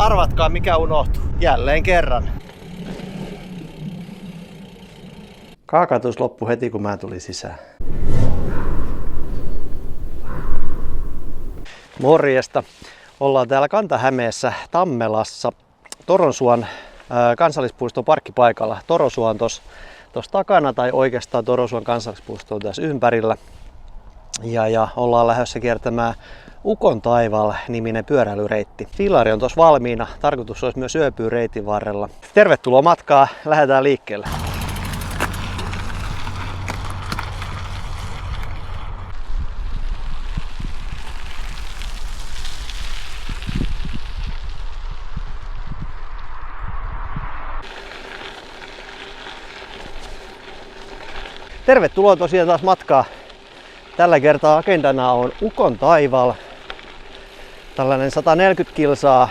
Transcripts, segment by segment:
Arvatkaa mikä unohtui. Jälleen kerran. Kaakatus loppui heti kun mä tulin sisään. Morjesta. Ollaan täällä Kanta-Hämeessä Tammelassa Toronsuon kansallispuiston parkkipaikalla. Torosuo on tuossa takana, tai oikeastaan Torosuon kansallispuisto on tässä ympärillä. Ja ollaan lähdössä kiertämään Ukon taivaalla -niminen pyöräilyreitti. Fillari on tuossa valmiina. Tarkoitus olisi myös yöpyä reitin varrella. Tervetuloa matkaa. Lähdetään liikkeelle. Tervetuloa tosiaan taas matkaa. Tällä kertaa agendana on Ukon taivaalla. Tällainen 140 kilsaa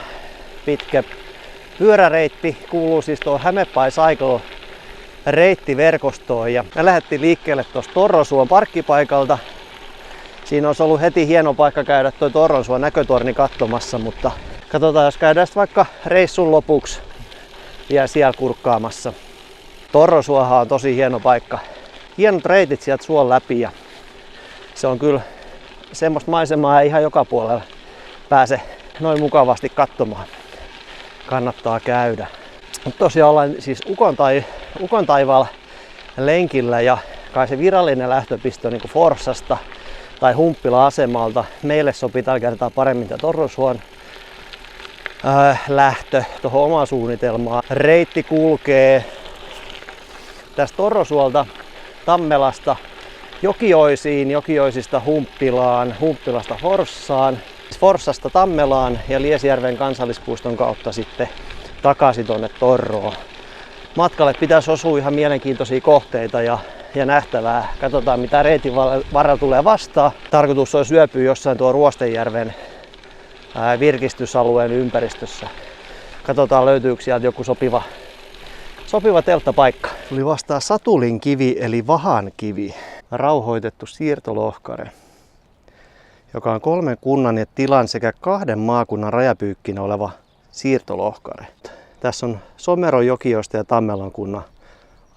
pitkä pyöräreitti, kuuluu siis tuohon Häme by Cycle reittiverkostoon. Ja me lähdettiin liikkeelle tuosta Torosuon parkkipaikalta. Siinä olisi ollut heti hieno paikka käydä tuo Torosuon näkötorni katsomassa, mutta katsotaan, jos käydään vaikka reissun lopuksi vielä siellä kurkkaamassa. Torosuohan on tosi hieno paikka. Hienot reitit sieltä suon läpi ja se on kyllä semmoista maisemaa, ei ihan joka puolella pääse noin mukavasti katsomaan. Kannattaa käydä. Mutta tosiaan ollaan siis Ukon taivaalla lenkillä ja kai se virallinen lähtöpiste on niin kuin Forssasta tai Humppila-asemalta. Meille sopii tällä kertaa paremmin tämä Torosuon lähtö tuohon omaan suunnitelmaan. Reitti kulkee tästä Torosuolta Tammelasta Jokioisiin, Jokioisista Humppilaan, Humppilasta Forssaan, Forssasta Tammelaan ja Liesjärven kansallispuiston kautta sitten takaisin tonne Torroon. Matkalle pitäisi osua ihan mielenkiintoisia kohteita ja nähtävää. Katsotaan mitä reitin varrella tulee vastaan. Tarkoitus olisi yöpyä jossain tuo Ruostenjärven virkistysalueen ympäristössä. Katsotaan löytyykö sieltä joku sopiva telttapaikka. Tuli vastaan Satulin kivi eli Vahan kivi. Rauhoitettu siirtolohkare, joka on 3 kunnan ja tilan sekä 2 maakunnan rajapyykkinä oleva siirtolohkare. Tässä on Someron, Jokioista ja Tammelan kunnan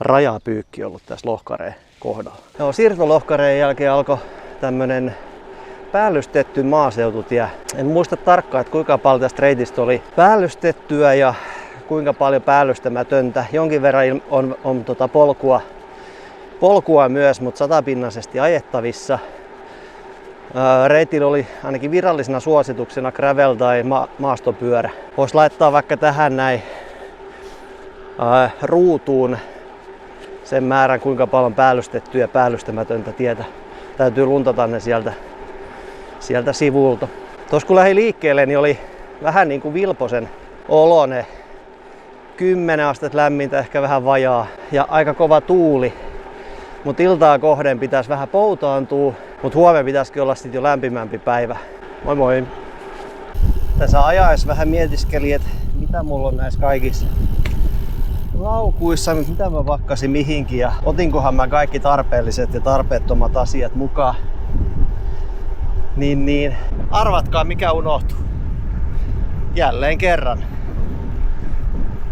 rajapyykki ollut tässä lohkareen kohdalla. Joo, siirtolohkareen jälkeen alkoi tämmönen päällystetty maaseututie. En muista tarkkaan, että kuinka paljon tästä reitistä oli päällystettyä ja kuinka paljon päällystämätöntä. Jonkin verran on polkua myös, mutta satapinnaisesti ajettavissa. Reitillä oli ainakin virallisena suosituksena gravel tai maastopyörä. Voisi laittaa vaikka tähän näin ruutuun sen määrän, kuinka paljon päällystettyä ja päällystämätöntä tietä. Täytyy luntata ne sieltä sivulta. Tuossa kun lähdin liikkeelle, niin oli vähän niin kuin vilposen olone. 10 astetta lämmintä, ehkä vähän vajaa ja aika kova tuuli. Mut iltaa kohden pitäisi vähän poutaantua, mut huomenna pitäisikin olla sitten jo lämpimämpi päivä. Moi moi! Tässä ajaessa vähän mietiskelin, että mitä mulla on näissä kaikissa laukuissa, mitä mä vakkasin mihinkin ja otinkohan mä kaikki tarpeelliset ja tarpeettomat asiat mukaan. Niin. Arvatkaa mikä unohtui. Jälleen kerran.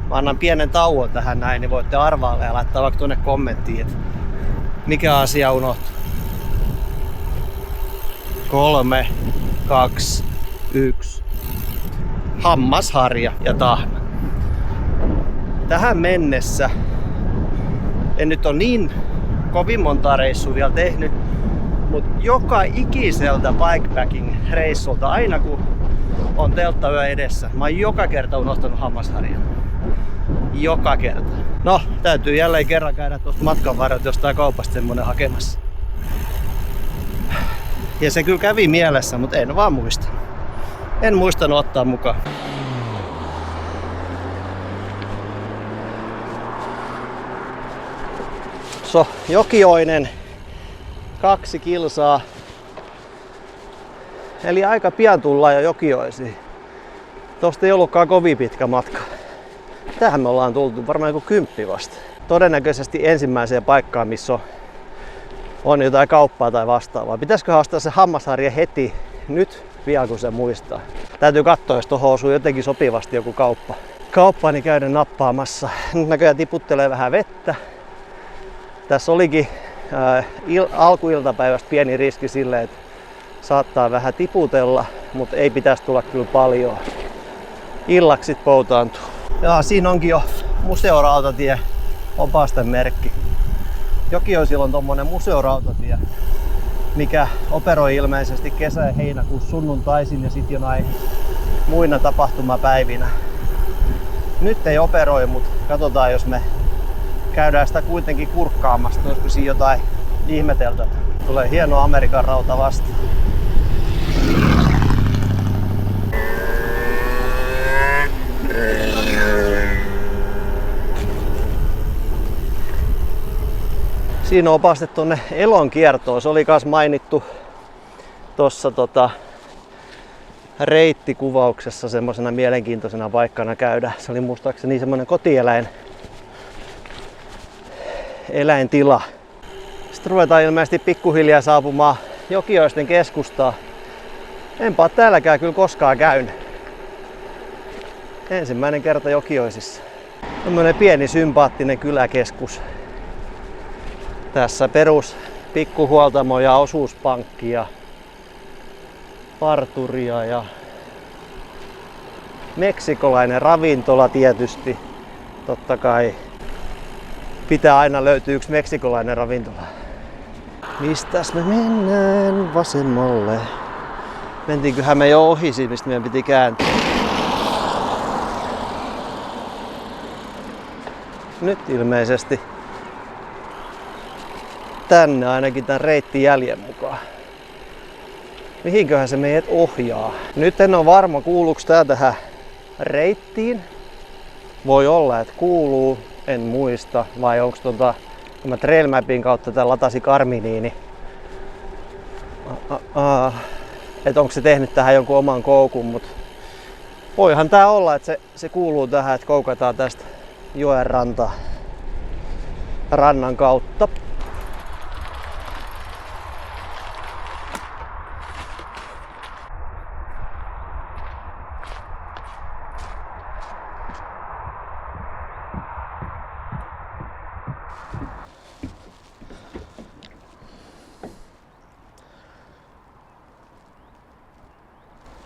Mä annan pienen tauon tähän näin, niin voitte arvailla ja laittaa vaikka tuonne kommenttiin, että mikä asia unohtui. 3, 2, 1. Hammasharja ja tahna. Tähän mennessä en nyt ole niin kovin monta reissua vielä tehnyt, mutta joka ikiseltä bikepacking-reissulta, aina kun on telttayö edessä, mä oon joka kerta unohtanut hammasharjan. Joka kerta. No, täytyy jälleen kerran käydä tuosta matkan varrella jostain kaupasta semmonen hakemassa. Ja se kyllä kävi mielessä, mutta en vaan muista. En muistanut ottaa mukaan. Jokioinen 2 kilsaa. Eli aika pian tullaan jo Jokioisiin. Tosta ei ollutkaan kovin pitkä matka. Tähän me ollaan tultu varmaan joku 10 vasta. Todennäköisesti ensimmäiseen paikkaan, missä on jotain kauppaa tai vastaavaa. Pitäisikö haastaa se hammasharja heti nyt pian kun se muistaa. Täytyy katsoa, jos tuohon osuu jotenkin sopivasti joku kauppa, niin käydä nappaamassa. Nyt näköjään tiputtelee vähän vettä. Tässä olikin alkuiltapäivästä pieni riski sille, että saattaa vähän tiputella, mutta ei pitäisi tulla kyllä paljon. Illaksi sit poutaantuu. Ja siinä onkin jo museorautatien opasten merkki. Jokioisilla on tommonen museorautatie, mikä operoi ilmeisesti kesä- ja heinäkuussa sunnuntaisin ja sitten jonain muina tapahtumapäivinä. Nyt ei operoi, mutta katsotaan, jos me käydään sitä kuitenkin kurkkaamassa, olisiko siinä jotain ihmeteltä. Tulee hieno Amerikan rauta vasta. Siinä on opaste tuonne Elon kiertoon. Se oli kans mainittu tuossa reittikuvauksessa semmosena mielenkiintoisena paikkana käydä. Se oli muistaakseni semmonen kotieläintila. Sitten ruvetaan ilmeisesti pikkuhiljaa saapumaan Jokioisten keskustaan. Enpä ole täälläkään kyllä koskaan käynyt. Ensimmäinen kerta Jokioisissa. Tämmönen pieni sympaattinen kyläkeskus. Tässä perus pikkuhuoltamo ja osuuspankki ja parturia ja meksikolainen ravintola tietysti. Totta kai pitää aina löytyä yksi meksikolainen ravintola. Mistäs me mennään vasemmalle? Mentiinköhän me jo ohi siitä, mistä meidän piti kääntyä? Nyt ilmeisesti tänne ainakin tämän reittijäljen mukaan. Mihinköhän se meidät ohjaa? Nyt en ole varma, kuuluuko tää tähän reittiin. Voi olla, että kuuluu, en muista. Vai onko kun mä Trail Mapin kautta tää latasi Garminiin, niin että onko se tehnyt tähän jonkun oman koukun, mutta voihan tää olla, että se kuuluu tähän, että koukataan tästä joen rannan kautta.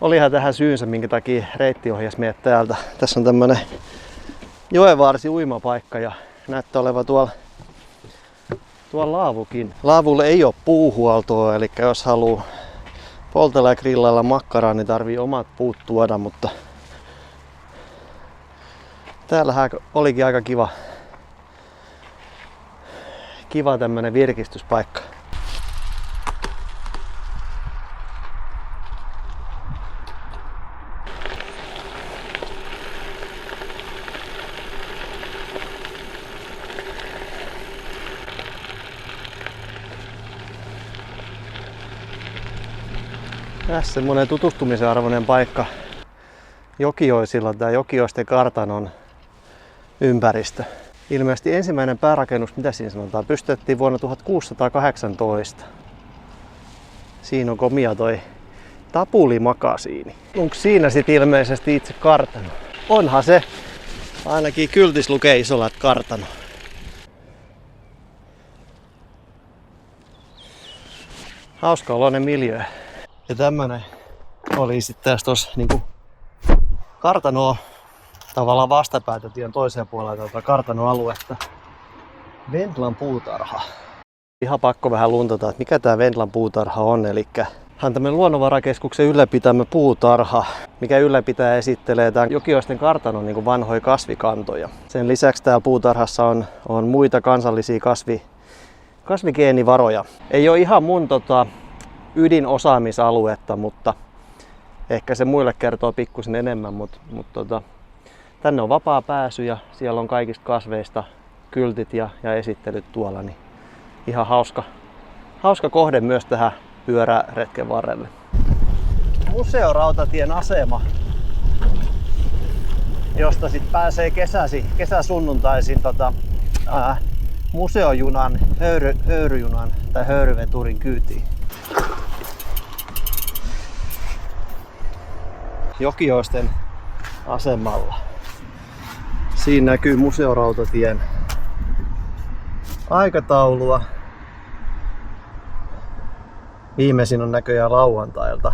Olihan tähän syynsä, minkä takia reitti ohjasi meidät täältä. Tässä on tämmönen joenvarsi uimapaikka ja näyttää oleva tuolla laavukin. Laavulle ei ole puuhuoltoa, eli jos haluaa poltella ja grillailla makkaraa, niin tarvii omat puut tuoda, mutta täällähän olikin aika kiva tämmönen virkistyspaikka. Tässä semmonen tutustumisen arvoinen paikka Jokioisilla, tää Jokioisten kartanon ympäristö. Ilmeisesti ensimmäinen päärakennus, mitä siinä sanotaan, pystytettiin vuonna 1618. Siinä on komia toi tapulimakasiini. Onko siinä sit ilmeisesti itse kartano? Onhan se. Ainakin kyltis lukee isolla, että kartano. Hauska oloinen miljöö. Ja tämmönen oli sitten tässä niinku kartanoa tavallaan vastapäätä tien toiseen puolelle kartanoaluetta. Vendlan puutarha. Ihan pakko vähän luntata, että mikä tää Vendlan puutarha on. Elikkä hän tämmönen luonnonvarakeskuksen ylläpitämä puutarha, mikä ylläpitää esittelee tämän Jokioisten kartanon niin kuin vanhoja kasvikantoja. Sen lisäksi täällä puutarhassa on muita kansallisia kasvigeenivaroja. Ei ole ihan mun ydinosaamisaluetta, mutta ehkä se muille kertoo pikkusen enemmän, mutta tänne on vapaa pääsy ja siellä on kaikista kasveista kyltit ja esittelyt tuolla, niin ihan hauska kohde myös tähän pyöräretken varrelle. Museorautatien asema, josta sit pääsee kesäsunnuntaisin museojunan, höyryjunan tai höyryveturin kyytiin. Jokioisten asemalla. Siinä näkyy Museorautatien aikataulua. Viimeisin on näköjään lauantailta,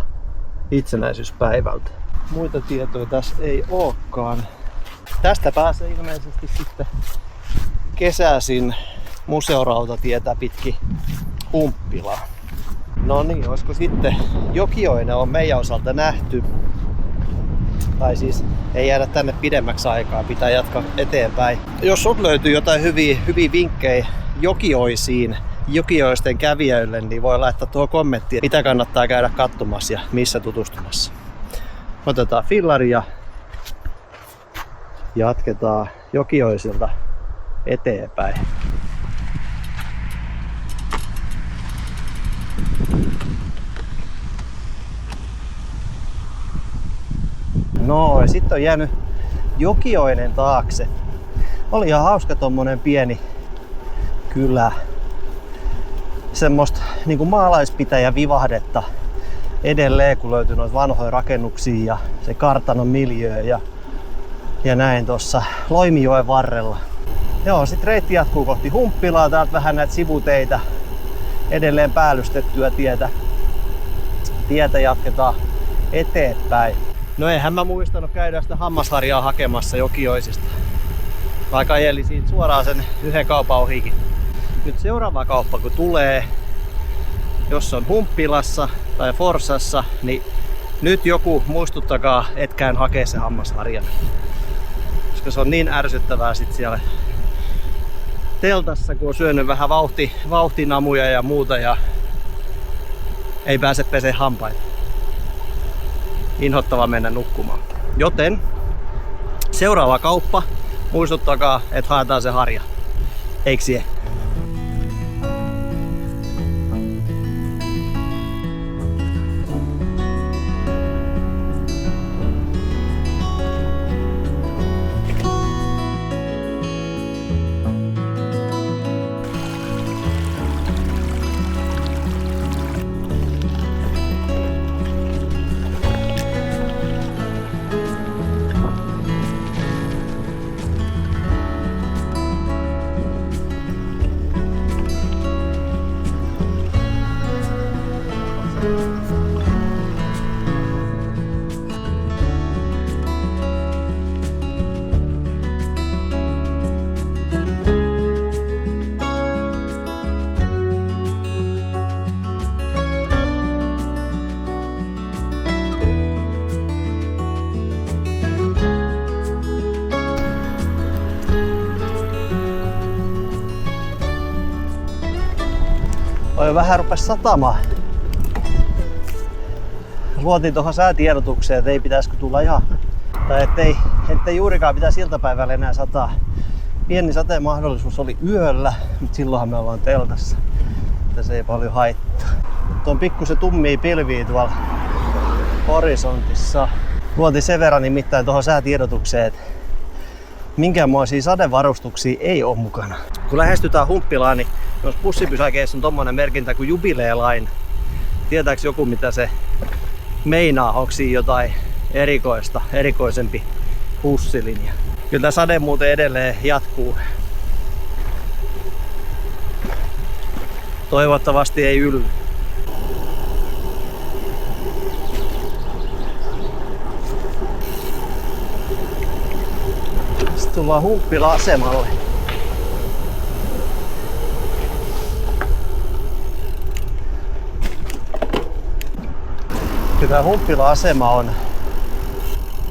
itsenäisyyspäivältä. Muita tietoja tässä ei olekaan. Tästä pääsee ilmeisesti sitten kesäisin Museorautatietä pitkin Humppilaan. No niin, olisiko sitten Jokioinen on meidän osalta nähty. Tai siis ei jäädä tänne pidemmäksi aikaa, pitää jatkaa eteenpäin. Jos sut löytyy jotain hyviä vinkkejä Jokioisiin, Jokioisten kävijöille, niin voi laittaa tuo kommenttia, mitä kannattaa käydä katsomassa ja missä tutustumassa. Otetaan fillari ja jatketaan Jokioisilta eteenpäin. No ja sitten on jäänyt Jokioinen taakse. Oli ihan hauska tommonen pieni kylä. Semmoista niinku maalaispitäjä vivahdetta edelleen, kun löytyy noita vanhoja rakennuksia ja se kartanon miljöö ja näin tossa Loimijoen varrella. Joo, sit reitti jatkuu kohti Humppilaa. Täältä vähän näitä sivuteitä, edelleen päällystettyä tietä jatketaan eteenpäin. No eihän mä muistanut käydä sitä hammasharjaa hakemassa Jokioisista. Vaikka ajeli siitä suoraan sen yhden kaupan ohikin. Nyt seuraava kauppa kun tulee, jos on Humppilassa tai Forssassa, niin nyt joku muistuttakaa, etkään hakee se hammasharjan. Koska se on niin ärsyttävää sit siellä teltassa, kun on syönyt vähän vauhtinamuja ja muuta ja ei pääse pesee hampaita. Inhottava mennä nukkumaan. Joten seuraava kauppa, muistuttakaa, että haetaan se harja. Eikö sie? Vähän rupesi satamaan. Luotiin tuohon säätiedotukseen, että ei pitäisikö tulla ihan, tai ettei juurikaan pitäisi iltapäivällä enää sataa. Pieni sateen mahdollisuus oli yöllä, mutta silloinhan me ollaan teltassa. Että se ei paljon haittaa. Nyt on pikkusen tummia pilviä tuolla horisontissa. Luotiin sen verran nimittäin tuohon säätiedotukseen, että minkäänmoisia sadevarustuksia ei ole mukana. Kun lähestytään Humppilaan, niin jos bussipysäkeessä on tommonen merkintä kuin Jubilee-line. Tietääks joku mitä se meinaa? Onko siinä jotain erikoisempi bussilinja? Kyllä tää sade muuten edelleen jatkuu. Toivottavasti ei ylly. Sitten tullaan Humppila-asemalle. Kyllä tämä Humppila-asema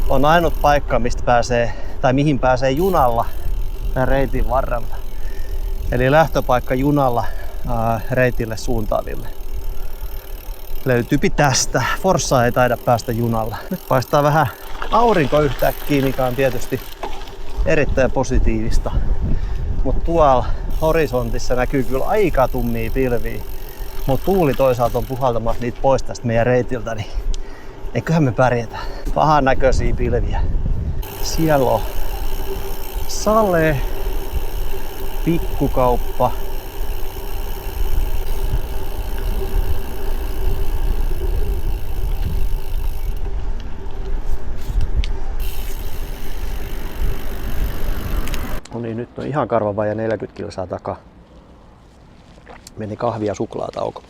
on ainut paikka, mistä pääsee, tai mihin pääsee junalla tämän reitin varrelta. Eli lähtöpaikka junalla reitille suuntaaville. Löytyypi tästä. Forssa ei taida päästä junalla. Nyt paistaa vähän aurinko yhtäkkiä, mikä on tietysti erittäin positiivista. Mutta tuolla horisontissa näkyy kyllä aika tummia pilviä. Mutta tuuli toisaalta on puhaltamassa niitä pois tästä meidän reitiltä, niin eiköhän me pärjätä. Pahan näköisiä pilviä. Siellä on sale, pikkukauppa. No niin, nyt on ihan karvavaja 40 kilsaa takaa. Meni kahvia suklaatauko.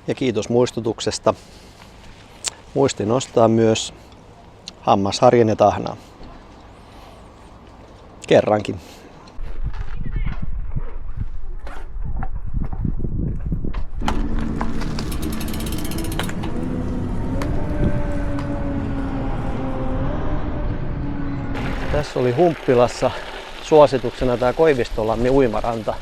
Ja kiitos muistutuksesta. Muistin ostaa myös hammasharjan ja tahnaa. Kerrankin. Tässä oli Humppilassa suosituksena tämä Koivistolammin uimaranta.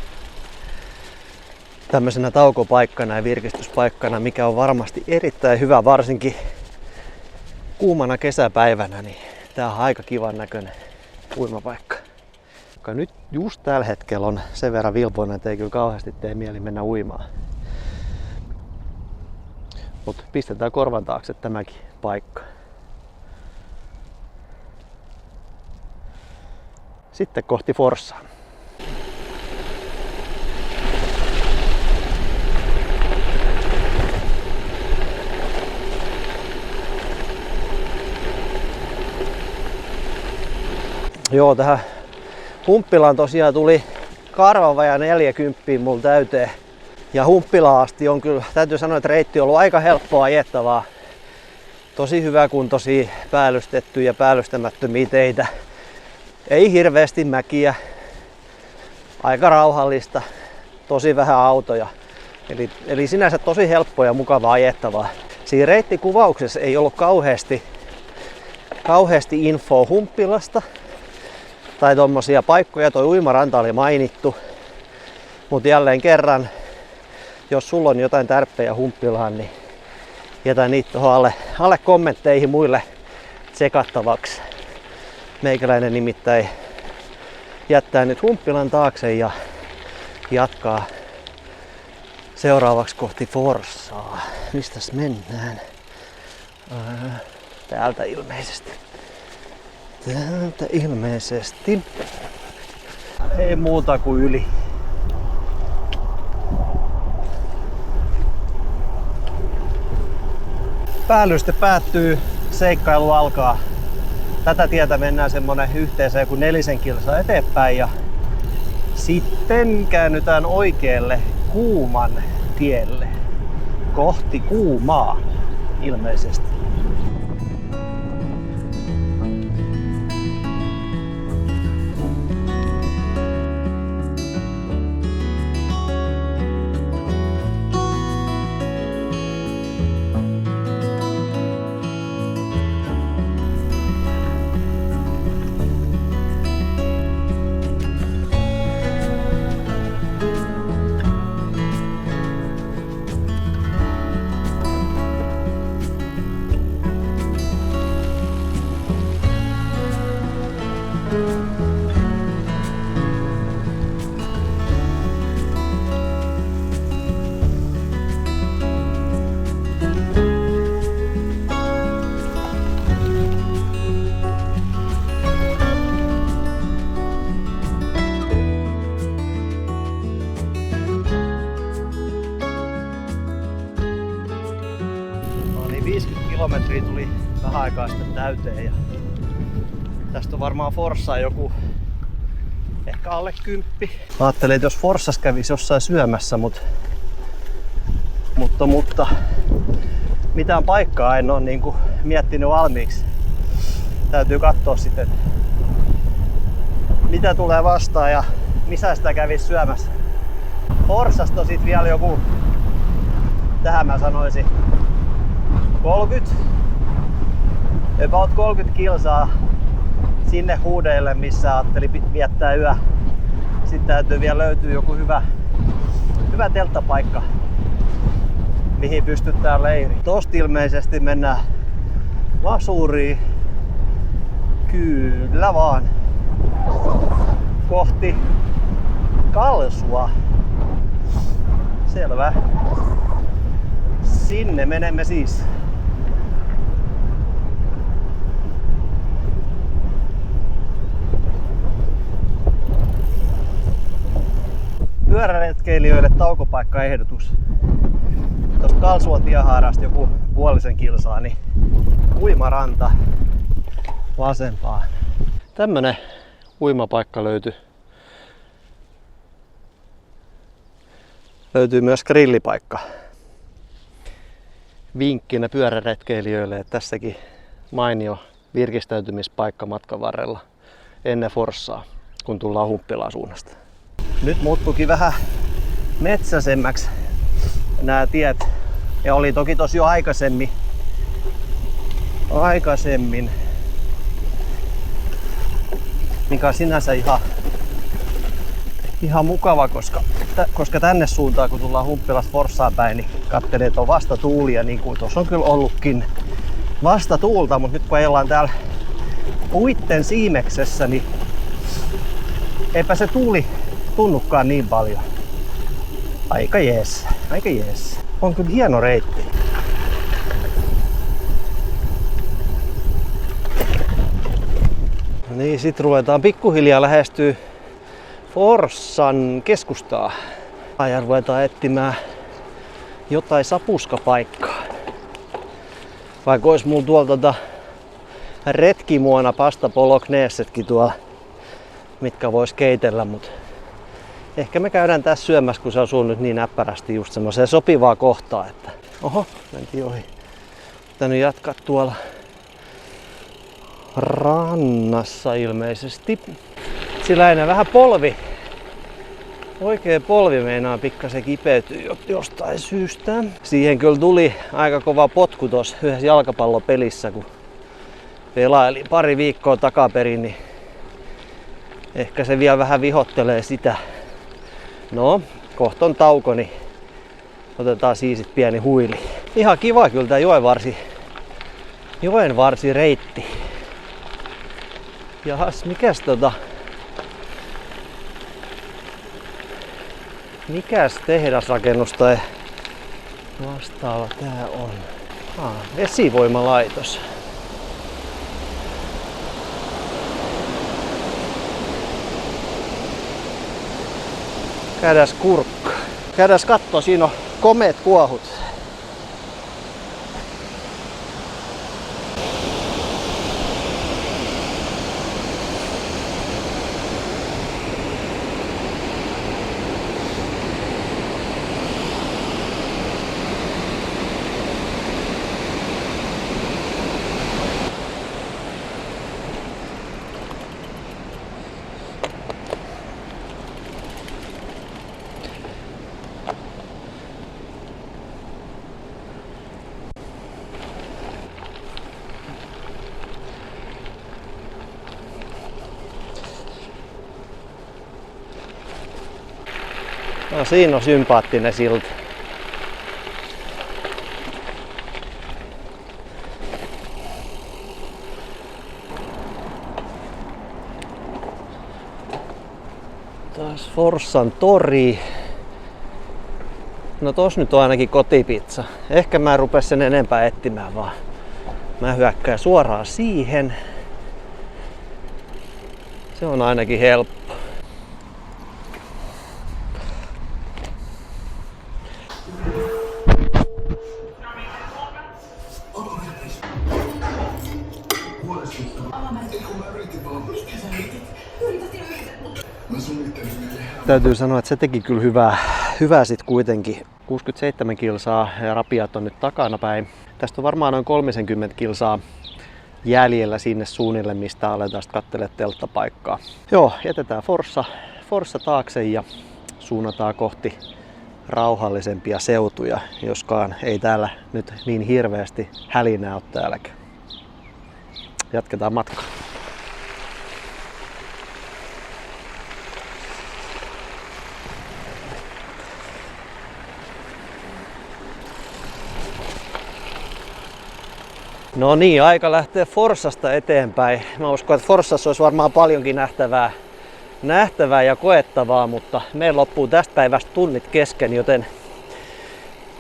Tämmöisenä taukopaikkana ja virkistyspaikkana, mikä on varmasti erittäin hyvä, varsinkin kuumana kesäpäivänä, niin tää on aika kivan näköinen uimapaikka. Joka nyt just tällä hetkellä on sen verran vilpoinen, että ei kyllä kauheasti tee mieli mennä uimaan. Mut pistetään korvan taakse tämäkin paikka. Sitten kohti Forssaa. Joo, tähän Humppilaan tosiaan tuli karvavaja 40 mulla täyteen. Ja Humppilaan asti on kyllä, täytyy sanoa, että reitti on ollut aika helppoa ajettavaa. Tosi hyväkuntoisia päällystettyjä ja päällystämättömiä teitä. Ei hirveästi mäkiä. Aika rauhallista. Tosi vähän autoja. Eli sinänsä tosi helppoa ja mukavaa ajettavaa. Siinä reittikuvauksessa ei ollut kauheasti infoa Humppilasta. Tai tommosia paikkoja, toi uimaranta oli mainittu. Mut jälleen kerran, jos sulla on jotain tärppejä Humppilaan, niin jätä niitä tuohon alle kommentteihin muille tsekattavaksi. Meikäläinen nimittäin jättää nyt Humppilan taakse ja jatkaa seuraavaksi kohti Forssaa. Mistäs mennään? Täältä ilmeisesti. Ei muuta kuin yli. Päällyste päättyy, seikkailu alkaa. Tätä tietä mennään semmonen yhteensä joku 4 kilsaa eteenpäin ja sitten käännytään oikealle Kuuman tielle. Kohti Kuumaa ilmeisesti. Kilometriä tuli vähän aikaa sitten täyteen ja tästä on varmaan Forssaan joku ehkä alle 10. Ajattelin, että jos Forssassa kävisi jossain syömässä, mutta mitään paikkaa en ole niinku miettinyt valmiiksi. Täytyy katsoa sitten, mitä tulee vastaan ja missä sitä kävisi syömässä. Forssasta on sit vielä joku, tähän mä sanoisin, about 30 kilsaa sinne huudeille, missä ajattelin viettää yö. Sitten täytyy vielä löytyä joku hyvä telttapaikka, mihin pystytään leiri. Tosta ilmeisesti mennään Masuriin. Kyllä vaan. Kohti Kalsua. Selvä. Sinne menemme siis. Pyöräretkeilijöille taukopaikkaehdotus. Tuosta Kalsuan tiehaarasta joku puolisen kilsaa, niin uimaranta. vasempaan. Tämmönen uimapaikka löytyy. Löytyy myös grillipaikka. Vinkkinä pyöräretkeilijöille, että tässäkin mainio virkistäytymispaikka matkan varrella ennen Forssaa, kun tullaan Humppilaan suunnasta. Nyt muuttuikin vähän metsäisemmäksi nämä tiet. Ja oli toki tosi jo aikaisemmin. Mikä on sinänsä ihan mukava, koska tänne suuntaan kun tullaan Humppilasta Forssaan päin, niin katselee, että on vasta tuulia, niin kuin tuossa on kyllä ollutkin vasta tuulta, mutta nyt kun ollaan täällä puitten siimeksessä, niin eipä se tuuli tunnukaan niin paljon. Aika jees. On kyllä hieno reitti. Niin, sit ruvetaan pikkuhiljaa lähestyä Forssan keskustaa. Ja ruvetaan etsimään jotain sapuskapaikkaa. Vaikka ois mulla tuolla retkimuona pasta polokneessetkin tuolla, mitkä vois keitellä, mut ehkä me käydään tässä syömässä, kun se osuu nyt niin näppärästi just semmoiseen sopivaa kohtaa, että oho, mentiin ohi. Pitänyt jatkaa tuolla rannassa ilmeisesti. Sillä enää vähän polvi. Oikea polvi meinaa pikkasen kipeytyä jostain syystä. Siihen kyllä tuli aika kova potku tuossa yhdessä jalkapallopelissä, kun pelaili pari viikkoa takaperin, niin ehkä se vielä vähän vihottelee sitä. No, kohta on tauko, niin otetaan siisit pieni huili. Ihan kiva kyllä tää joenvarsi reitti. Jahas, mikäs tehdasrakennus tai vastaava tää on? Vesivoimalaitos. Käydäs kurkka. Käydäs kattoo, siinä on komeet kuohut. No, siinä on sympaattinen silta. Taas Forssan tori. No tos nyt on ainakin kotipizza. Ehkä mä en rupea sen enempää etsimään, vaan mä hyökkään suoraan siihen. Se on ainakin helppo. Täytyy sanoa, että se teki kyllä hyvää sit kuitenkin. 67 kilsaa ja rapiat on nyt takana päin. Tästä on varmaan noin 30 kilsaa jäljellä sinne suunnille, mistä aletaan katselemaan telttapaikkaa. Joo, jätetään Forssa taakse ja suunnataan kohti rauhallisempia seutuja, joskaan ei täällä nyt niin hirveästi hälinää ole täälläkään. Jatketaan matkaa. No niin, aika lähtee Forssasta eteenpäin. Mä uskon, että Forssassa olisi varmaan paljonkin nähtävää ja koettavaa, mutta meillä loppuu tästä päivästä tunnit kesken,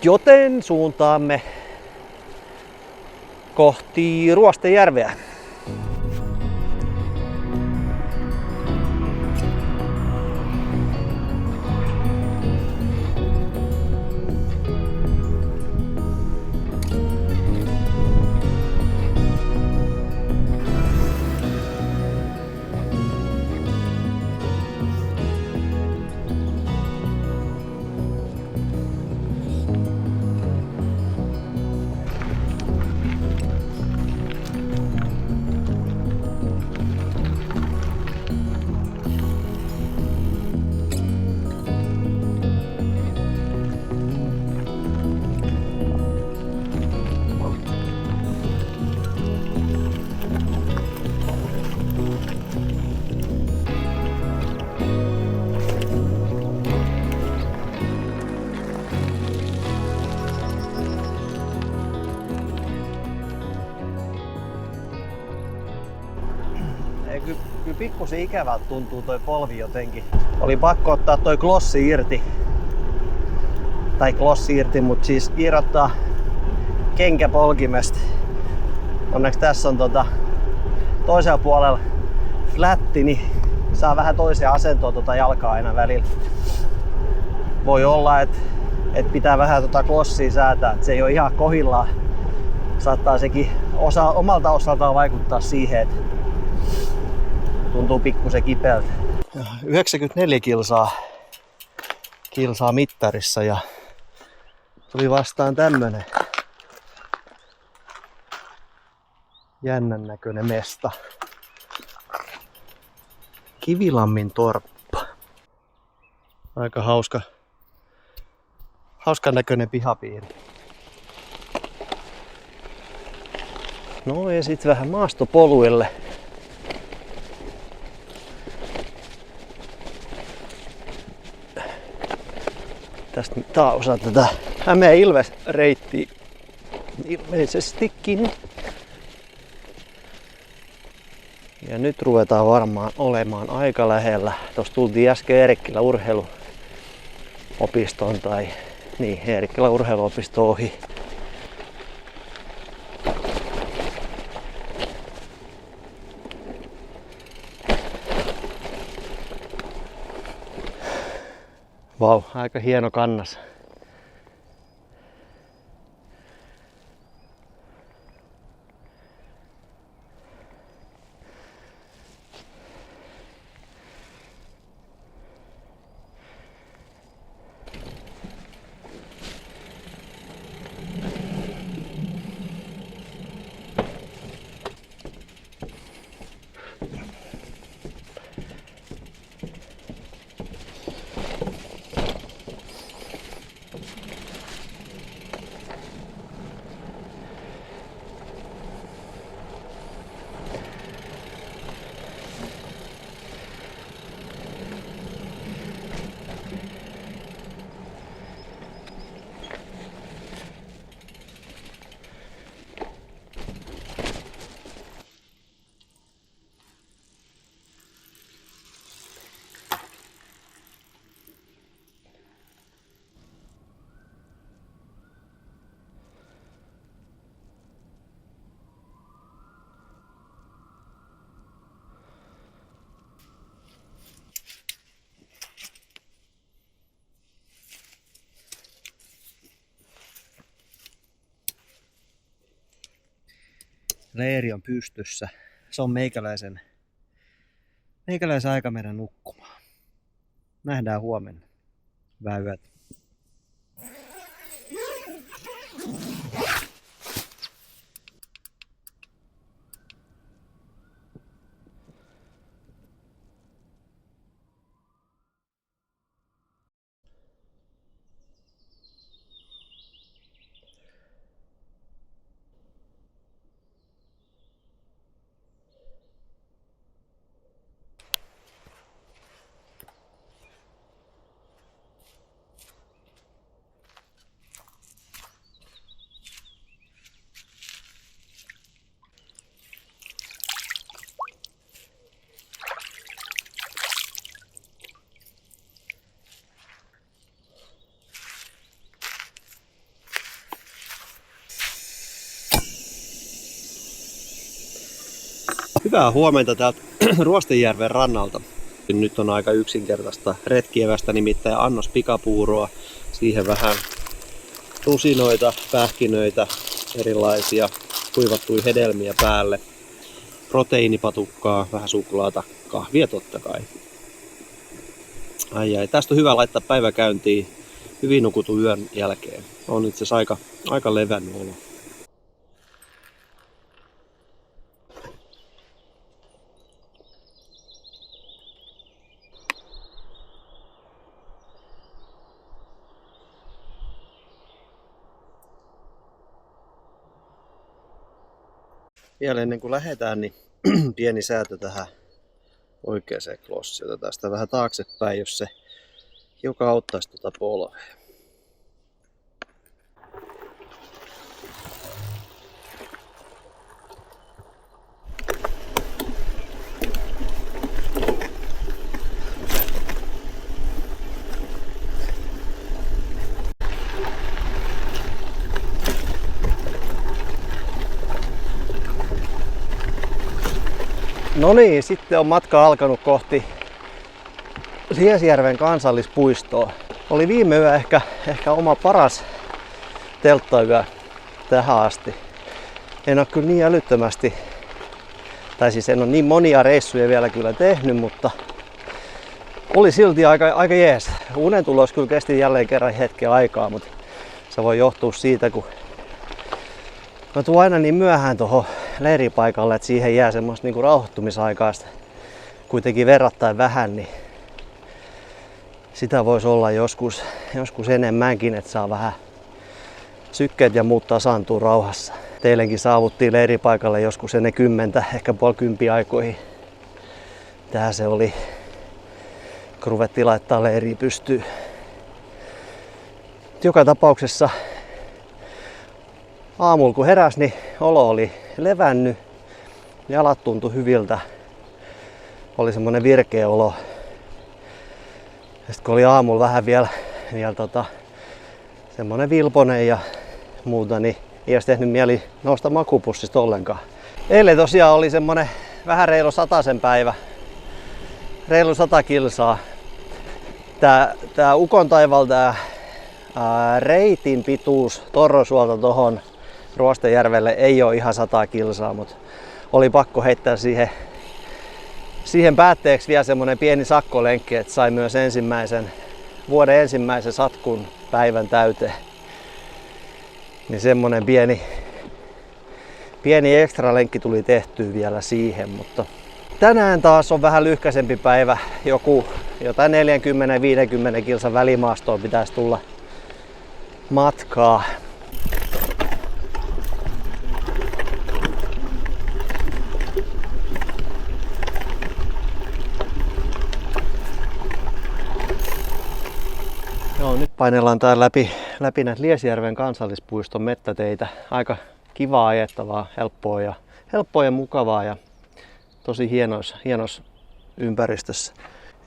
joten suuntaamme kohti Ruostejärveä. Ei, kyllä pikkusen ikävältä tuntuu toi polvi jotenkin. Oli pakko ottaa toi klossi irti. Tai klossi irti, mutta siis irrottaa kenkä polkimesta. Onneksi tässä on toisella puolella flätti, niin saa vähän toiseen asentoon jalkaa aina välillä. Voi olla, että pitää vähän klossia säätää, että se ei ole ihan kohillaan. Saattaa sekin omalta osaltaan vaikuttaa siihen, että tuntuu pikkusen kipeältä. 94 kilsaa mittarissa ja tuli vastaan tämmönen jännän näköinen mesta. Kivilammin torppa. Aika hauskan näköinen pihapiiri. No ja sit vähän maastopoluille. Tästä tää osa tätä Hämeen Ilves-reittiä ilmeisestikin. Ja nyt ruvetaan varmaan olemaan aika lähellä. Tuossa tultiin äsken Eerikkilä urheiluopiston Eerikkilä urheiluopisto ohi. Vau, aika hieno kannas. Leiri on pystyssä. Se on meikäläisen aika mennä nukkumaan. Nähdään huomenna. Hyvää yötä. Hyvää huomenta täältä Ruostenjärven rannalta. Nyt on aika yksinkertaista retkievästä, nimittäin annos pikapuuroa. Siihen vähän rusinoita, pähkinöitä, erilaisia kuivattuja hedelmiä päälle. Proteiinipatukkaa, vähän suklaata, kahvia totta kai. Ai, tästä on hyvä laittaa päivä käyntiin hyvin nukutun yön jälkeen. On itse asiassa aika levännyt olo. Vielä ennen kuin lähdetään, niin pieni säätö tähän oikeaan klossiin. Otetaan sitä vähän taaksepäin, jos se hiukan auttaisi tuota polvea. No niin, sitten on matka alkanut kohti Liesjärven kansallispuistoa. Oli viime yö ehkä oma paras telttayö tähän asti. En ole kyllä niin älyttömästi, tai siis en ole niin monia reissuja vielä kyllä tehnyt, mutta oli silti aika jees. Unen tulos kyllä kesti jälleen kerran hetken aikaa, mutta se voi johtua siitä, kun mä tuun aina niin myöhään tuohon leiripaikalle, että siihen jää semmoista niinku rauhoittumisaikaa kuitenkin verrattain vähän, niin sitä voisi olla joskus enemmänkin, että saa vähän sykkeet ja muut tasaantuu rauhassa. Teillekin saavuttiin leiripaikalle joskus ennen 10, ehkä puoli 10 aikoihin. Tähän se oli, kun ruvettiin laittaa leiriä pystyyn. Joka tapauksessa aamulla kun heräsi, niin olo oli levännyt, jalat tuntui hyviltä, oli semmonen virkeä olo. Ja sitten kun oli aamulla vähän vielä semmonen vilponen ja muuta, niin ei olisi tehnyt mieli nousta makupussista ollenkaan. Eilen tosiaan oli semmonen vähän reilu 100 päivä, reilu 100 kilsaa. Tää Ukontaival, tää reitin pituus Torrosuolta tohon Ruostejärvelle ei ole ihan 100 kilsaa, mutta oli pakko heittää siihen päätteeksi vielä semmonen pieni sakkolenkki, että sai myös vuoden ensimmäisen satkun päivän täyteen. Niin semmonen pieni ekstra lenkki tuli tehtyä vielä siihen, mutta tänään taas on vähän lyhkäisempi päivä. Jotain 40-50 kilsan välimaastoon pitäisi tulla matkaa. Joo, nyt painellaan täällä läpi näitä Liesjärven kansallispuiston mettäteitä. Aika kivaa ajettavaa, helppoa ja mukavaa ja tosi hienos ympäristössä.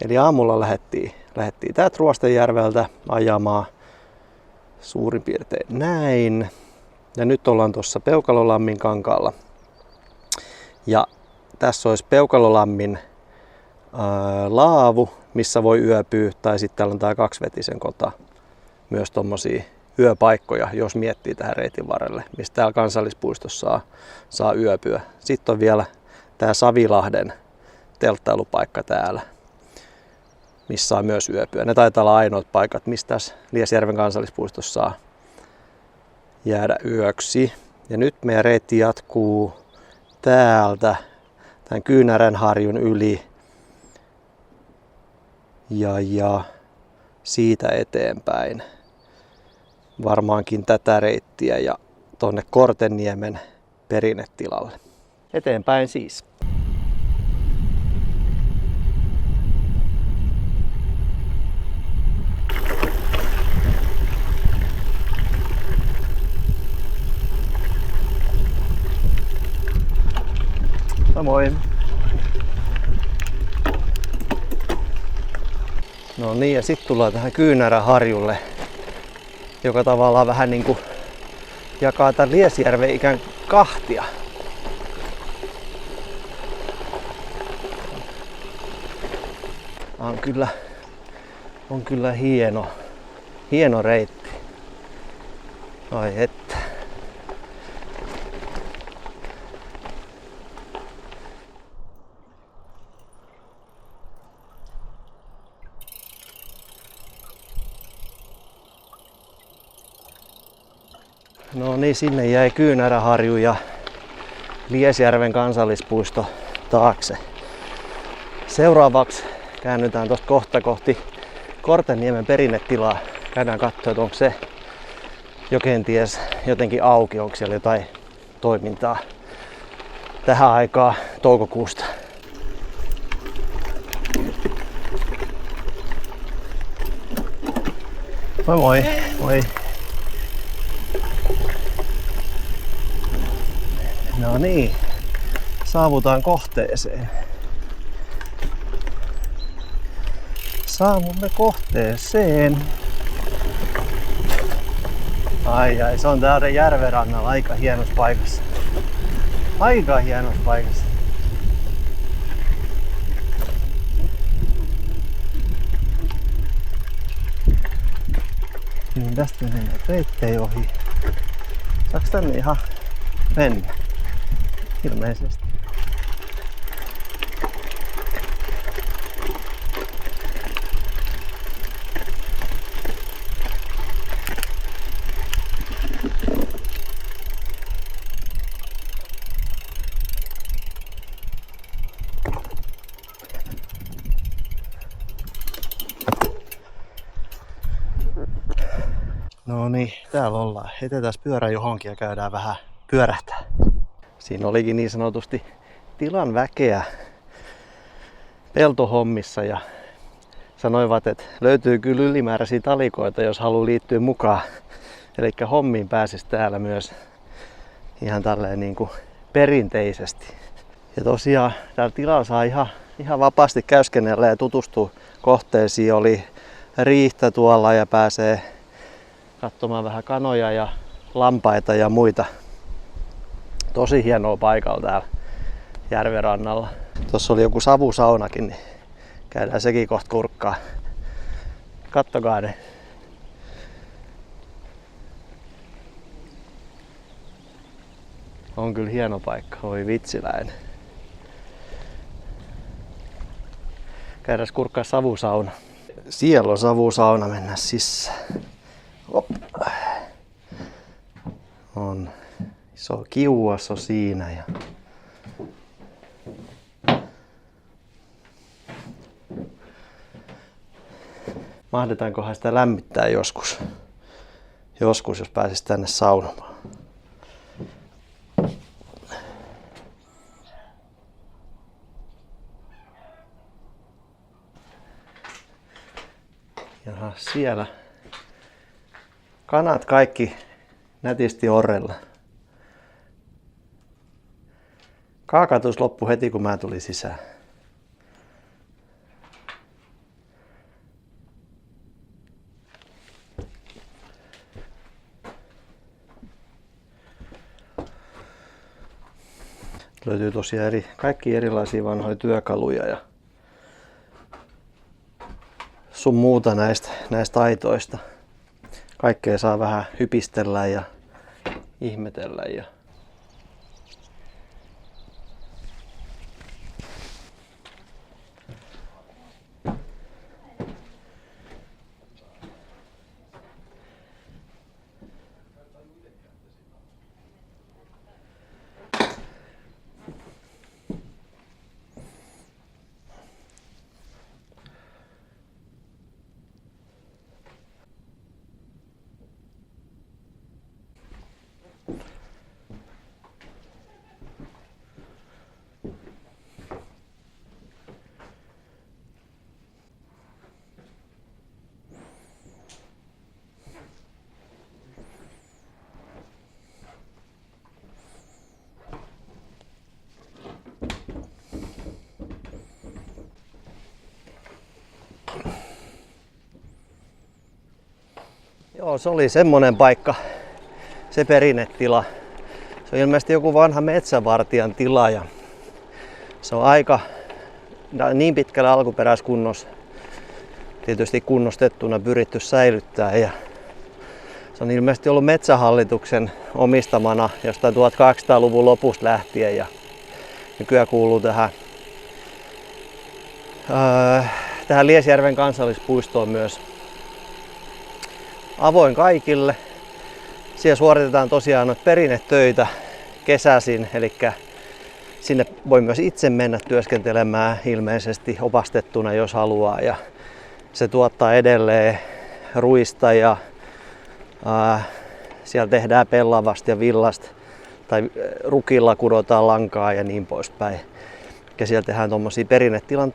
Eli aamulla lähdettiin täältä Ruostejärveltä ajamaan suurin piirtein näin. Ja nyt ollaan tuossa Peukalolammin kankaalla. Ja tässä olisi Peukalolammin laavu, missä voi yöpyä, tai sitten täällä on tää kaksivetisen kota. Myös tommosia yöpaikkoja, jos miettii tähän reitin varrelle, mistä täällä kansallispuistossa saa yöpyä. Sitten on vielä tää Savilahden telttailupaikka täällä, missä saa myös yöpyä. Ne taitaa olla ainoat paikat, mistä tässä Liesjärven kansallispuistossa saa jäädä yöksi. Ja nyt meidän reitti jatkuu täältä tämän Kyynäränharjun yli ja siitä eteenpäin. Varmaankin tätä reittiä ja tonne Kortenniemen perinnetilalle. Eteenpäin siis. Moi. No niin, ja sitten tullaan tähän Kyynäränharjulle, joka tavallaan vähän niinku jakaa tämän Liesjärven ikään kahtia. On kyllä hieno reitti. Ai että. No niin, sinne jäi Kyynäränharju ja Liesjärven kansallispuisto taakse. Seuraavaksi käännytään tuosta kohti Kortenniemen perinnetilaa. Käydään katsoa, että onko se jo kenties jotenkin auki, onko siellä jotain toimintaa tähän aikaan toukokuusta. Moi moi! Moi! No niin, saavutaan kohteeseen. Saavumme kohteeseen. Ai, se on täällä järvenrannalla aika hienossa paikassa. tästä menee reittejä ohi. Saaks tänne ihan mennä? Ilmeisesti. No niin, täällä ollaan. Heitetään pyörä johonkin ja käydään vähän pyörähtää. Siinä olikin niin sanotusti tilan väkeä peltohommissa ja sanoivat, että löytyy kyllä ylimääräisiä talikoita, jos haluaa liittyä mukaan. Eli hommiin pääsisi täällä myös ihan tälleen niin kuin perinteisesti. Ja tosiaan täällä tilalla saa ihan vapaasti käyskennellä ja tutustua kohteisiin. Oli riihtä tuolla ja pääsee katsomaan vähän kanoja ja lampaita ja muita. Tosi hienoa paikalla täällä järvenrannalla. Tuossa oli joku savusaunakin, niin käydään sekin kohta kurkkaa. Kattokaa ne. On kyllä hieno paikka, oi vitsiläinen. Käydään kurkkaa savusauna. Siellä on savusauna, mennään sisään. Hop. On iso kiuas on siinä ja mahdetaankohan sitä lämmittää joskus, jos pääsis tänne saunomaan. Jaha, siellä kanat kaikki nätisti orrella. Kaakatus loppui heti kun mä tulin sisään. Löytyy tosiaan kaikki erilaisia vanhoja työkaluja ja sun muuta näistä taitoista. Kaikkea saa vähän hypistellä ja ihmetellä. Joo, se oli semmonen paikka, se perinnetila. Se on ilmeisesti joku vanha metsävartijan tila ja se on aika niin pitkällä alkuperäiskunnossa tietysti kunnostettuna pyritty säilyttää. Ja se on ilmeisesti ollut Metsähallituksen omistamana jostain 1800-luvun lopusta lähtien ja nykyään kuuluu tähän Liesjärven kansallispuistoon myös. Avoin kaikille. Siellä suoritetaan tosiaan noita perinnetöitä kesäisin, eli sinne voi myös itse mennä työskentelemään ilmeisesti opastettuna, jos haluaa. Ja se tuottaa edelleen ruista ja siellä tehdään pellavasta ja villasta tai rukilla kudotaan lankaa ja niin poispäin. Ja siellä tehdään tommosia perinnetilan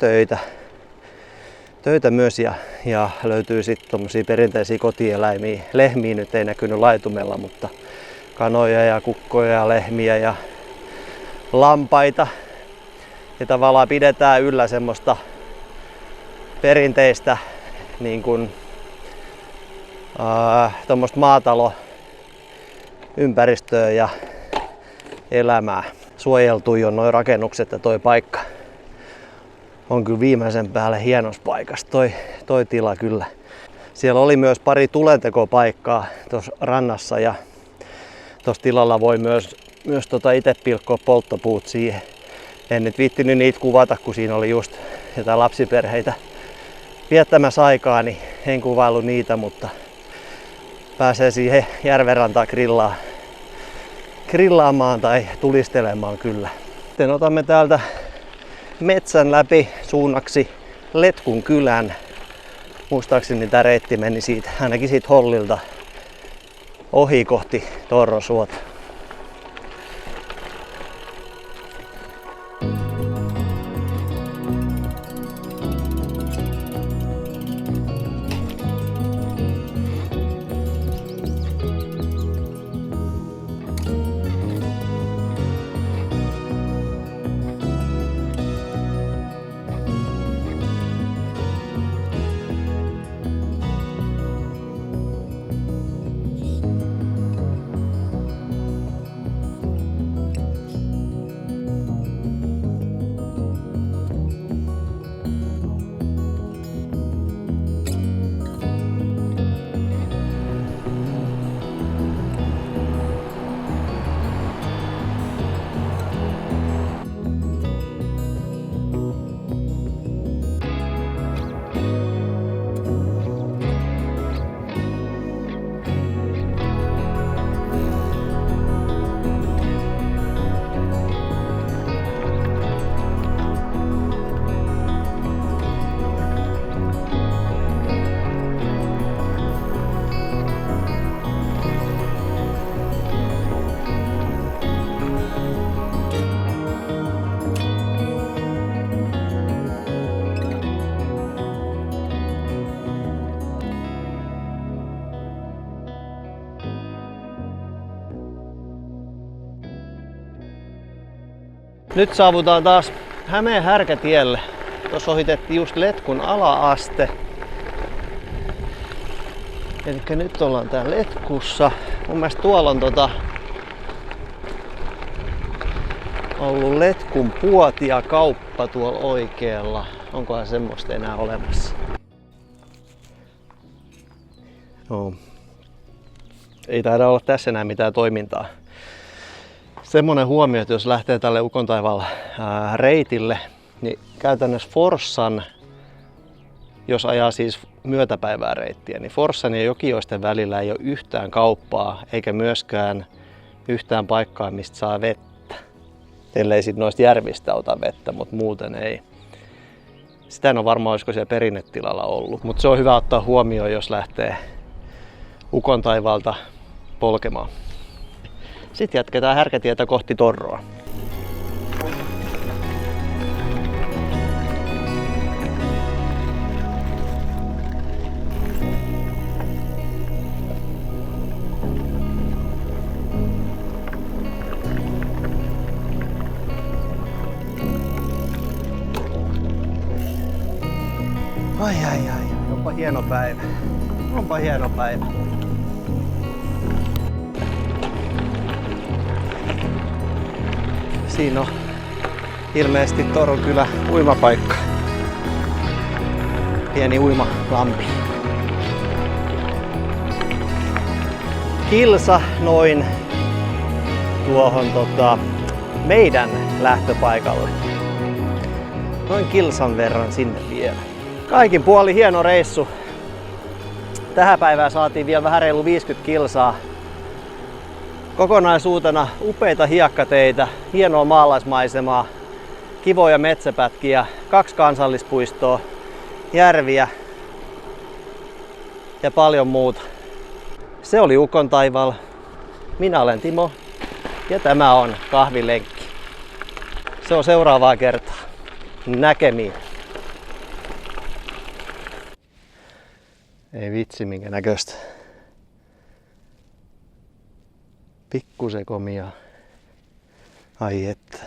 töitä myös ja löytyy sitten tommosia perinteisiä kotieläimiä. Lehmiä nyt ei näkynyt laitumella, mutta kanoja ja kukkoja ja lehmiä ja lampaita. Ja tavallaan pidetään yllä semmoista perinteistä niin kuin tommoista maataloympäristöä ja elämää. Suojeltui on noi rakennukset ja toi paikka. On kyllä viimeisen päälle hienossa paikassa toi tila kyllä. Siellä oli myös pari tulentekopaikkaa tuossa rannassa ja tuossa tilalla voi myös itse pilkkoa polttopuut siihen. En nyt viittinyt niitä kuvata, kun siinä oli just jotain lapsiperheitä viettämässä aikaa, niin en kuvaillut niitä, mutta pääsee siihen järvenrantaan grillaamaan tai tulistelemaan kyllä. Sitten otamme täältä metsän läpi suunnaksi Letkun kylän. Muistaakseni tämä reitti meni siitä, ainakin siitä Hollilta ohi kohti Torrosuota. Nyt saavutaan taas Hämeen Härkätielle. Tuossa ohitettiin just Letkun ala-aste. Elikkä nyt ollaan täällä Letkussa. Mun mielestä tuolla on ollut Letkun puotiakauppa tuolla oikealla. Onkohan semmoista enää olemassa? No. Ei taida olla tässä enää mitään toimintaa. Semmoinen huomio, että jos lähtee tälle Ukontaivaalla reitille, niin käytännössä Forssan, jos ajaa siis myötäpäivää reittiä, niin Forssan ja Jokioisten välillä ei ole yhtään kauppaa eikä myöskään yhtään paikkaa, mistä saa vettä. Ellei sit noista järvistä ota vettä, mutta muuten ei. Sitä en ole varmaan, olisiko siellä perinnetilalla ollut, mutta se on hyvä ottaa huomioon, jos lähtee Ukontaivaalta polkemaan. Sitten jatketaan Härkätietä kohti Torroa. Ai, onpa hieno päivä. Onpa hieno päivä. Siinä on ilmeisesti Torron kylä uimapaikka. Pieni uimalampi. Kilsa noin tuohon meidän lähtöpaikalle. Noin kilsan verran sinne vielä. Kaikin puoli hieno reissu. Tähän päivään saatiin vielä vähän reilu 50 kilsaa. Kokonaisuutena upeita hiekkateitä, hienoa maalaismaisemaa, kivoja metsäpätkiä, 2 kansallispuistoa, järviä ja paljon muuta. Se oli Ukontaival. Minä olen Timo ja tämä on Kahvilenkki. Se on seuraavaa kertaa. Näkemiin. Ei vitsi minkä näköistä. Pikkusen komia. Ai että.